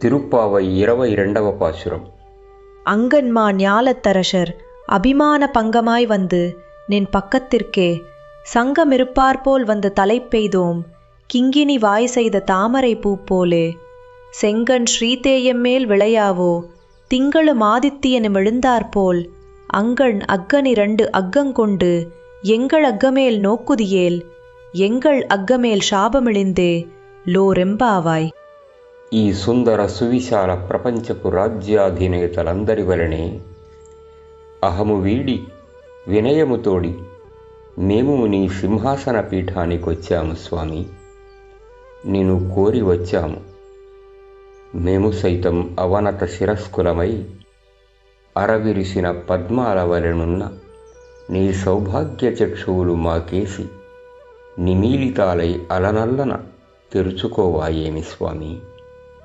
திருப்பாவை 22వ பாசுரம். அங்கன்மா ஞாலத்தரசர் அபிமான பங்கமாய் வந்து நின் பக்கத்திற்கே சங்கமிருப்பார்போல் வந்து தலைப்பெய்தோம் கிங்கினி வாய் செய்த தாமரை பூ போலே செங்கண் ஸ்ரீதேயம் மேல் விளையாவோ திங்களும் ஆதித்தியனும் எழுந்தாற்போல் அங்கண் அக்கனிரண்டு அக்கங்கொண்டு எங்கள் அக்கமேல் நோக்குதியேல் எங்கள் அக்கமேல் శాపమిళిందే లోరెంబావాయ్. ఈ సుందర సువిశాల ప్రపంచపు రాజ్యాధినేతలందరి వలనే అహము వీడి వినయముతోడి మేము నీ సింహాసన పీఠానికొచ్చాము స్వామి. నిన్ను కోరి వచ్చాము. మేము సైతం అవనత శిరస్కులమై అరవిరిసిన పద్మాల వలెనున్న నీ సౌభాగ్య చక్షువులు మాకేసి నిమీలితాలై అలనల్లన తెరుచుకోవాయేమి స్వామి.